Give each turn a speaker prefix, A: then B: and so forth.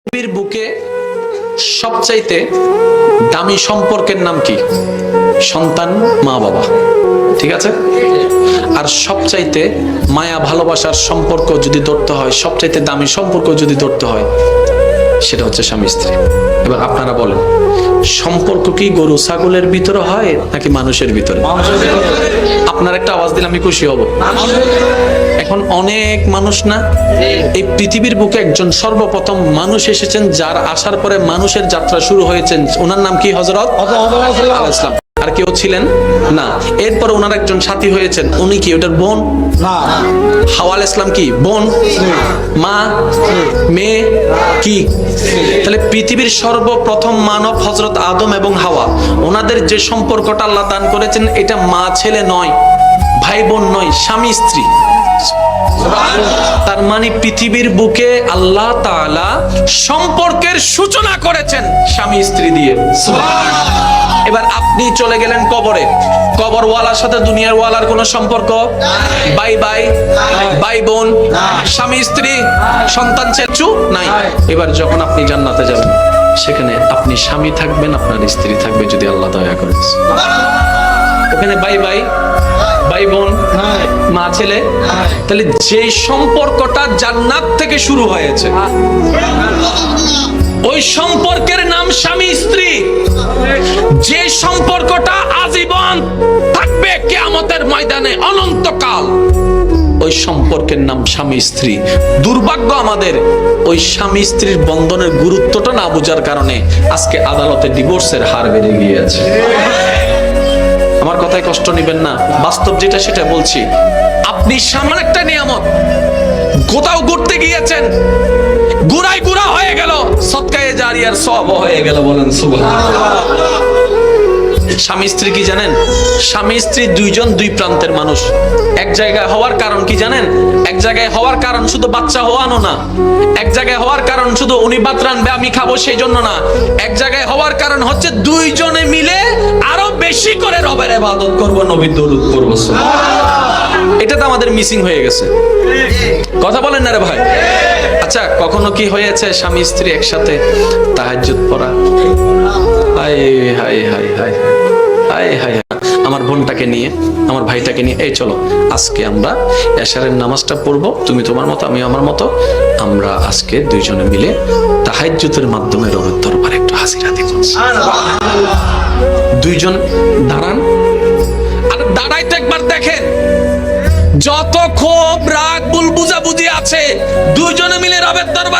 A: পৃথিবীর বুকে সবচাইতে দামি সম্পর্কের নাম কি? সন্তান, মা বাবা, ঠিক আছে। আর সবচাইতে মায়া ভালোবাসার সম্পর্ক যদি ধরতে হয়, সবচাইতে দামি সম্পর্ক যদি ধরতে হয়, সেটা হচ্ছে স্বামী স্ত্রী। এবার আপনারা বলেন, সম্পর্ক কি গরু ছাগলের ভিতরে হয় নাকি মানুষের ভিতরে? আপনার একটা আওয়াজ দিলে আমি খুশি হব। এখন অনেক মানুষ না, এই পৃথিবীর বুকে একজন সর্বপ্রথম মানুষ এসেছেন, যার আসার পরে মানুষের যাত্রা শুরু হয়েছেন, ওনার নাম কি? হযরত ইসলাম। আর কেউ ছিলেন না। এরপর ওনার একজন সাথী হয়েছেন, উনি কি ওটার বোন? না। হাওয়া আলাইহিস সালাম কি বোন? মা, মেয়ে কি? তাহলে পৃথিবীর সর্বপ্রথম মানব হযরত আদম এবং হাওয়া, ওনাদের যে সম্পর্কটা আল্লাহ দান করেছেন, এটা মা ছেলে নয়, ভাই বোন নয়, স্বামী স্ত্রী। তার মানে পৃথিবীর বুকে আল্লাহ তাআলা সম্পর্কের সূচনা করেছেন স্বামী স্ত্রী দিয়ে। এবার আপনি চলে গেলেন কবরে, কবরওয়ালার সাথে দুনিয়ার ওয়ালার কোনো সম্পর্ক? ভাই ভাই, ভাই বোন, স্বামী স্ত্রী, সন্তান ছেচু নাই। এবার যখন আপনি জান্নাতে যাবেন, সেখানে আপনি স্বামী থাকবেন, আপনার স্ত্রী থাকবে যদি আল্লাহ দয়া করেন। ওখানে ভাই ভাই, ভাই বোন, মা ছেলে। তাহলে যে সম্পর্কটা জান্নাত থেকে শুরু হয়েছে, ওই সম্পর্কের নাম স্বামী স্ত্রী। যে সম্পর্কটা আজীবন থাকবে কিয়ামতের ময়দানে অনন্তকাল, ওই সম্পর্কের নাম স্বামী স্ত্রী। দুর্ভাগ্য আমাদের, ওই স্বামী স্ত্রীর বন্ধনের গুরুত্বটা না বোঝার কারণে আজকে আদালতে ডিভোর্সের হার বেড়ে গিয়েছে। আমার কথায় কষ্ট নেবেন না, বাস্তব যেটা সেটা বলছি। আপনি সামান্য একটা নিয়ামত, কোথাও ঘুরতে গিয়েছেন, গুড়াই গুড়া হয়ে গেল, সদকায়ে জারিয়ার সওয়াব হয়ে গেল, বলেন সুবহানাল্লাহ। স্বামী স্ত্রী কি জানেন? স্বামী স্ত্রী দুইজন দুই প্রান্তের মানুষ। এক জায়গায় হওয়ার কারণ কি জানেন? এক জায়গায় হওয়ার কারণ শুধু বাচ্চা হওয়ানো না, এক জায়গায় হওয়ার কারণ শুধু উনি ভাত রানবে আমি খাবো সেই জন্য না। এক জায়গায় হওয়ার কারণ হচ্ছে দুইজনে মিলে আরো বেশি করে রবের ইবাদত করব, নবীর দরুদ পড়ব। এটা তো আমাদের মিসিং হয়ে গেছে। কথা বলেন না রে ভাই? আচ্ছা, কখনো কি হয়েছে স্বামী স্ত্রী একসাথে তাহাজ্জুদ পড়া? হায় হায় হায় হায় হায় হায়, আমার বোনটাকে নিয়ে, আমার ভাইটাকে নিয়ে, এই চলো আজকে আমরা এশারের নামাজটা পড়বো, তুমি তোমার মতো আমি আমার মতো, আমরা আজকে দুইজনে মিলে তাহাজ্জুদের মাধ্যমে রবের দরবারে একটু হাজিরা দিব। দুইজন দাঁড়ান, আর দাঁড়াইতে একবার দেখেন, যত ক্ষোভ রাগ ভুল বুঝাবুঝি আছে, দুইজনে মিলে রবের দরবারে